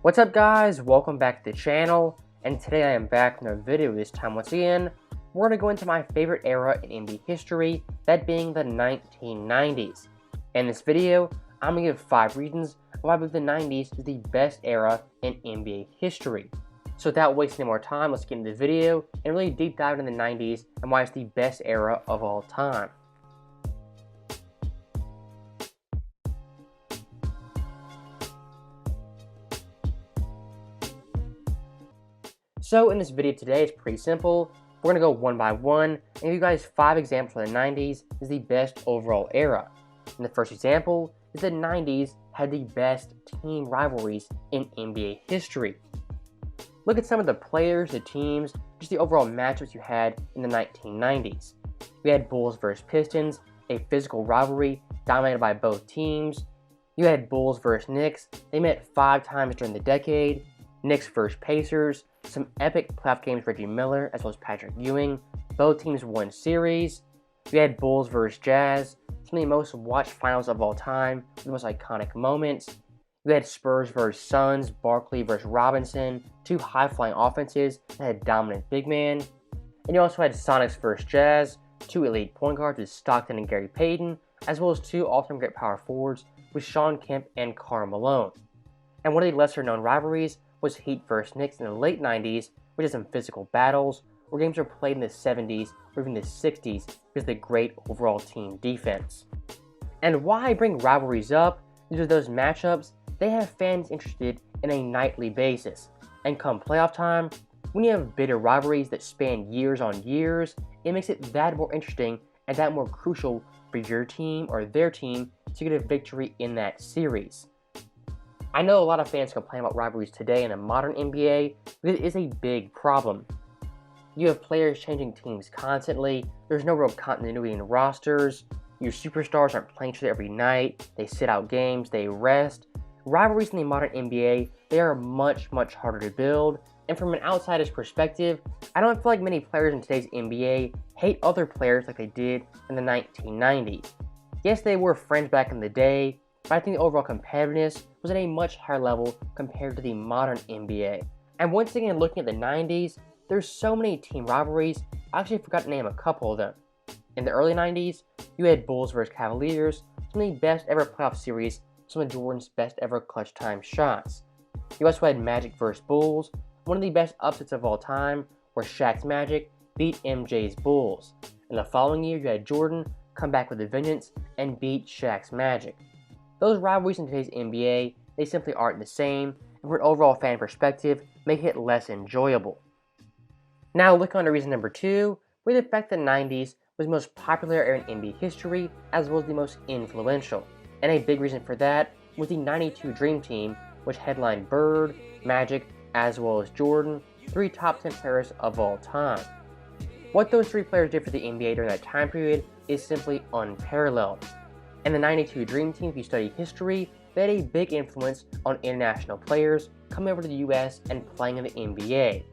What's up guys, welcome back to the channel, and today I am back in a video. This time once again, we're going to go into my favorite era in NBA history, that being the 1990s. In this video, I'm going to give 5 reasons why I believe the 90s is the best era in NBA history. So without wasting any more time, let's get into the video and really deep dive into the 90s and why it's the best era of all time. So in this video today, it's pretty simple. We're going to go one by one and give you guys 5 examples where the 90s is the best overall era. And the first example is the 90s had the best team rivalries in NBA history. Look at some of the players, the teams, just the overall matchups you had in the 1990s. We had Bulls versus Pistons, a physical rivalry dominated by both teams. You had Bulls versus Knicks. They met 5 times during the decade. Knicks versus Pacers, some epic playoff games for Reggie Miller as well as Patrick Ewing. Both teams won series. We had Bulls versus Jazz, some of the most watched finals of all time, the most iconic moments. We had Spurs versus Suns, Barkley versus Robinson, 2 high-flying offenses that had dominant big man. And you also had Sonics versus Jazz, 2 elite point guards with Stockton and Gary Payton, as well as 2 all-time great power forwards with Shawn Kemp and Karl Malone. And one of the lesser-known rivalries was Heat vs. Knicks in the late 90s, which is some physical battles, where games were played in the 70s or even the 60s because of the great overall team defense. And why I bring rivalries up, due to those matchups, they have fans interested in a nightly basis. And come playoff time, when you have bitter rivalries that span years on years, it makes it that more interesting and that more crucial for your team or their team to get a victory in that series. I know a lot of fans complain about rivalries today in a modern NBA, but it is a big problem. You have players changing teams constantly, there's no real continuity in rosters, your superstars aren't playing each other every night, they sit out games, they rest. Rivalries in the modern NBA, they are much harder to build, and from an outsider's perspective, I don't feel like many players in today's NBA hate other players like they did in the 1990s. Yes, they were friends back in the day, but I think the overall competitiveness was at a much higher level compared to the modern NBA. And once again, looking at the 90s, there's so many team rivalries, I actually forgot to name a couple of them. In the early 90s, you had Bulls vs. Cavaliers, some of the best ever playoff series, some of Jordan's best ever clutch time shots. You also had Magic vs. Bulls, one of the best upsets of all time, where Shaq's Magic beat MJ's Bulls. In the following year, you had Jordan come back with a vengeance and beat Shaq's Magic. Those rivalries in today's NBA, they simply aren't the same, and from an overall fan perspective, make it less enjoyable. Now, looking on to reason number 2, where the fact that the 90s was the most popular era in NBA history, as well as the most influential. And a big reason for that was the 92 Dream Team, which headlined Bird, Magic, as well as Jordan, 3 top 10 players of all time. What those 3 players did for the NBA during that time period is simply unparalleled. And the 92 Dream Team, if you study history, they had a big influence on international players coming over to the US and playing in the NBA.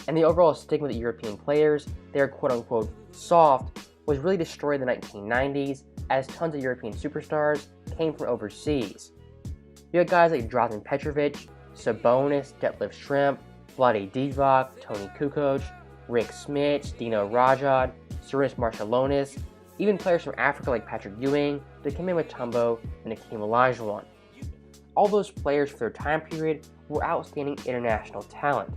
And the overall stigma that European players, they are quote-unquote soft, was really destroyed in the 1990s as tons of European superstars came from overseas. You had guys like Drazen Petrovic, Sabonis, Detlef Schrempf, Vlade Divac, Tony Kukoc, Rick Smits, Dino Rajad, Sarunas Marciulionis, even players from Africa like Patrick Ewing, Dikembe Mutombo, and Hakeem Olajuwon. All those players for their time period were outstanding international talent.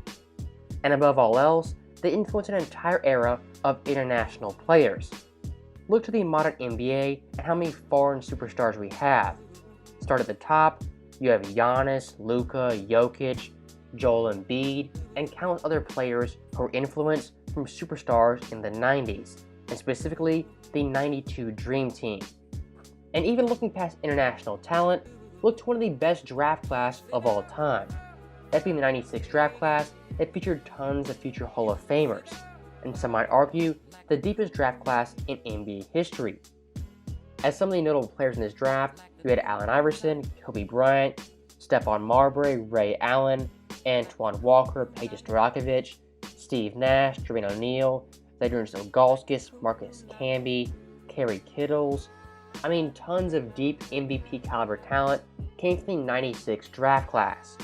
And above all else, they influenced an entire era of international players. Look to the modern NBA and how many foreign superstars we have. Start at the top, you have Giannis, Luka, Jokic, Joel Embiid, and countless other players who were influenced from superstars in the 90s, and specifically the 92 Dream Team. And even looking past international talent, look to one of the best draft class of all time. That being the 96 draft class that featured tons of future Hall of Famers, and some might argue the deepest draft class in NBA history. As some of the notable players in this draft, you had Allen Iverson, Kobe Bryant, Stephon Marbury, Ray Allen, Antoine Walker, Peja Stojakovic, Steve Nash, Jermaine O'Neal, Zydrunas Ilgauskas, Marcus Camby, Kerry Kittles. I mean, tons of deep MVP caliber talent came from the 96 draft class.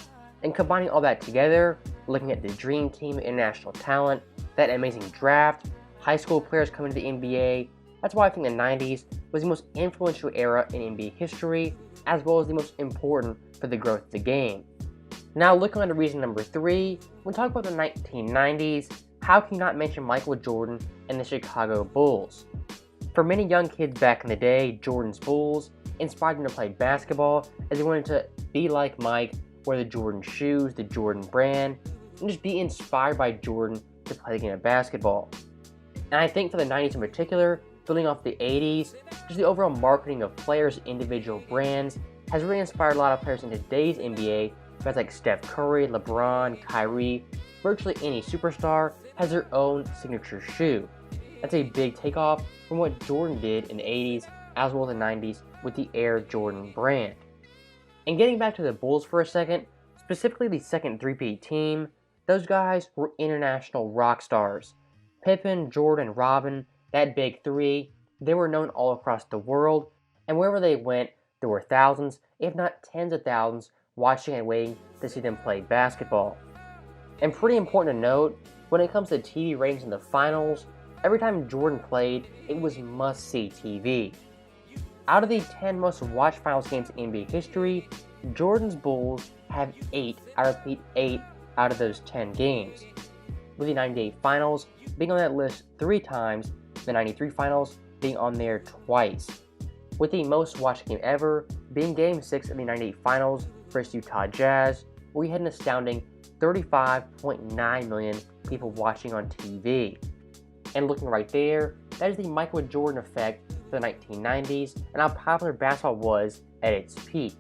And combining all that together, looking at the dream team, international talent, that amazing draft, high school players coming to the NBA, that's why I think the 90s was the most influential era in NBA history, as well as the most important for the growth of the game. Now looking on to reason number 3, when we talk about the 1990s, how can you not mention Michael Jordan and the Chicago Bulls? For many young kids back in the day, Jordan's Bulls inspired them to play basketball as they wanted to be like Mike, wear the Jordan shoes, the Jordan brand, and just be inspired by Jordan to play the game of basketball. And I think for the 90s in particular, building off the 80s, just the overall marketing of players' individual brands has really inspired a lot of players in today's NBA. Guys like Steph Curry, LeBron, Kyrie, virtually any superstar has their own signature shoe. That's a big takeoff from what Jordan did in the 80s as well as the 90s with the Air Jordan brand. And getting back to the Bulls for a second, specifically the second three-peat team, those guys were international rock stars. Pippen, Jordan, Robin, that big three, they were known all across the world, and wherever they went, there were thousands, if not tens of thousands, watching and waiting to see them play basketball. And pretty important to note, when it comes to TV ratings in the finals, every time Jordan played, it was must-see TV. Out of the 10 most watched finals games in NBA history, Jordan's Bulls have 8, I repeat 8, out of those 10 games. With the 98 finals being on that list 3 times, the 93 finals being on there twice. With the most watched game ever being Game 6 of the 98 finals versus Utah Jazz, where we had an astounding 35.9 million people watching on TV. And looking right there, that is the Michael Jordan effect for the 1990s and how popular basketball was at its peak.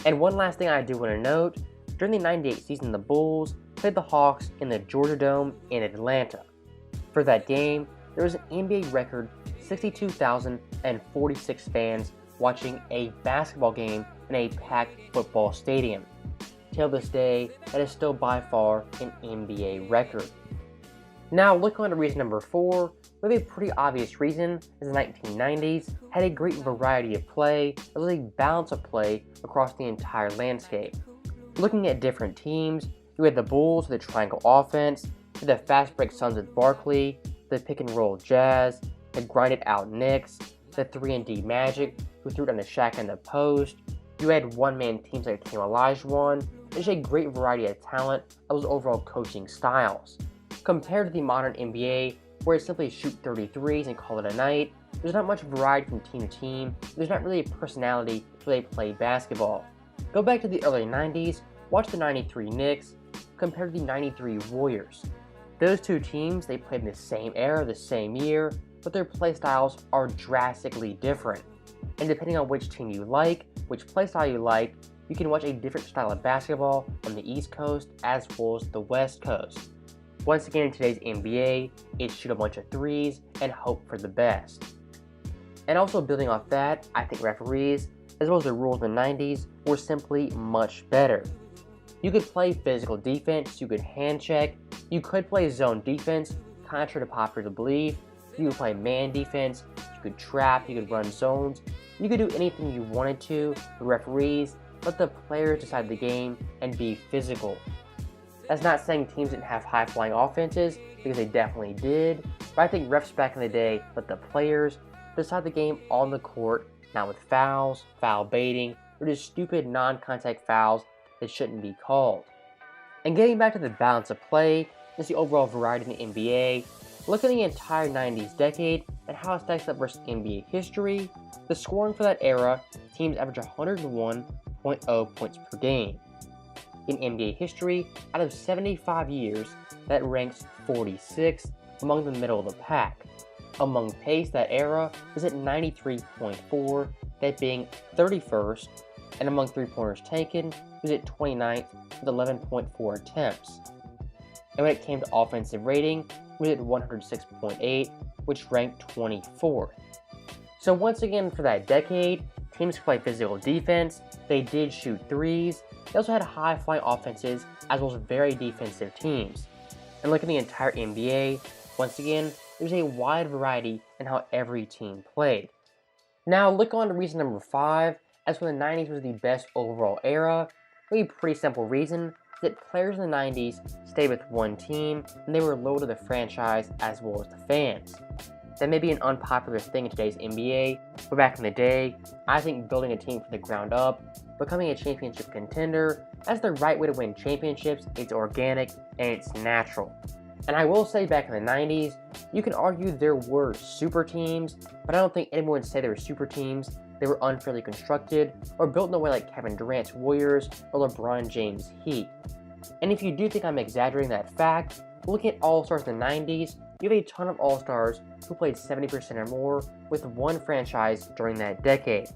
And one last thing I do want to note, during the 98 season, the Bulls played the Hawks in the Georgia Dome in Atlanta. For that game, there was an NBA record 62,046 fans watching a basketball game in a packed football stadium. Till this day, that is still by far an NBA record. Now, looking on to reason number 4, we have a pretty obvious reason, as the 1990s had a great variety of play, as well as a balance of play across the entire landscape. Looking at different teams, you had the Bulls with the triangle offense, the fast break Suns with Barkley, the pick and roll Jazz, the grinded out Knicks, the 3-and-D Magic, who threw it on the Shaq and the post. You had one-man teams like Team Olajuwon. There's a great variety of talent, as well as overall coaching styles. Compared to the modern NBA, where it's simply shoot 33s and call it a night, there's not much variety from team to team. There's not really a personality to they play basketball. Go back to the early 90s, watch the 93 Knicks compared to the 93 Warriors. Those two teams, they played in the same era, the same year, but their play styles are drastically different. And depending on which team you like, which play style you like, you can watch a different style of basketball on the East Coast as well as the West Coast. Once again, in today's NBA, it's shoot a bunch of threes and hope for the best. And also building off that, I think referees, as well as the rules in the 90s, were simply much better. You could play physical defense, you could hand check, you could play zone defense, contrary to popular belief, you could play man defense, you could trap, you could run zones, you could do anything you wanted to. The referees let the players decide the game and be physical. That's not saying teams didn't have high-flying offenses, because they definitely did, but I think refs back in the day let the players decide the game on the court, not with fouls, foul baiting, or just stupid non-contact fouls that shouldn't be called. And getting back to the balance of play, and the overall variety in the NBA, look at the entire 90s decade and how it stacks up versus NBA history. The scoring for that era, teams average 101.0 points per game. In NBA history, out of 75 years, that ranks 46th among the middle of the pack. Among pace, that era was at 93.4, that being 31st, and among three-pointers taken, was at 29th with 11.4 attempts. And when it came to offensive rating, it was at 106.8, which ranked 24th. So once again, for that decade, teams could play physical defense, they did shoot threes, they also had high-flying offenses as well as very defensive teams. And look at the entire NBA, once again, there's a wide variety in how every team played. Now look on to reason number 5, as when the 90s was the best overall era, A pretty simple reason is that players in the 90s stayed with one team and they were loyal to the franchise as well as the fans. That may be an unpopular thing in today's NBA, but back in the day, I think building a team from the ground up, becoming a championship contender, that's the right way to win championships. It's organic and it's natural. And I will say back in the 90s, you can argue there were super teams, but I don't think anyone would say they were super teams. They were unfairly constructed or built in a way like Kevin Durant's Warriors or LeBron James' Heat. And if you do think I'm exaggerating that fact, looking at All-Stars in the 90s, you have a ton of All-Stars who played 70% or more with one franchise during that decade.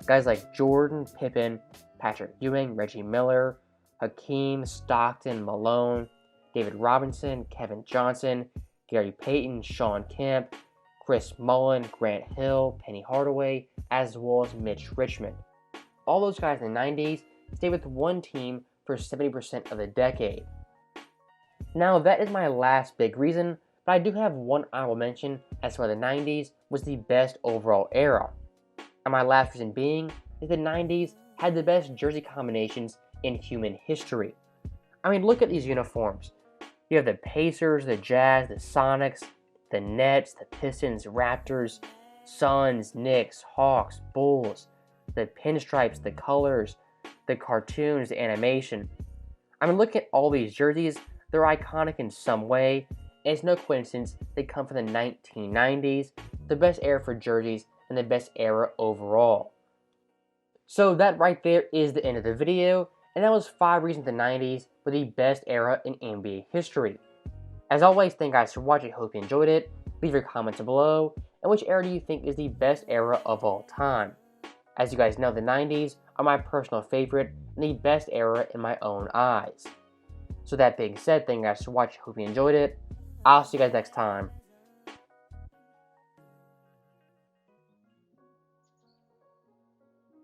Guys like Jordan, Pippen, Patrick Ewing, Reggie Miller, Hakeem, Stockton, Malone, David Robinson, Kevin Johnson, Gary Payton, Shawn Kemp, Chris Mullin, Grant Hill, Penny Hardaway, as well as Mitch Richmond. All those guys in the 90s stayed with one team for 70% of the decade. Now that is my last big reason, but I do have one honorable mention as to why the 90s was the best overall era. And my last reason being is the 90s had the best jersey combinations in human history. I mean, look at these uniforms. You have the Pacers, the Jazz, the Sonics, the Nets, the Pistons, Raptors, Suns, Knicks, Hawks, Bulls, the pinstripes, the colors, the cartoons, the animation. I mean, look at all these jerseys. They're iconic in some way, and it's no coincidence they come from the 1990s, the best era for jerseys and the best era overall. So that right there is the end of the video, and that was 5 reasons the 90s were the best era in NBA history. As always, thank you guys for watching. Hope you enjoyed it. Leave your comments below, and which era do you think is the best era of all time? As you guys know, the 90s are my personal favorite and the best era in my own eyes. So that being said, thank you guys for watching. Hope you enjoyed it. I'll see you guys next time.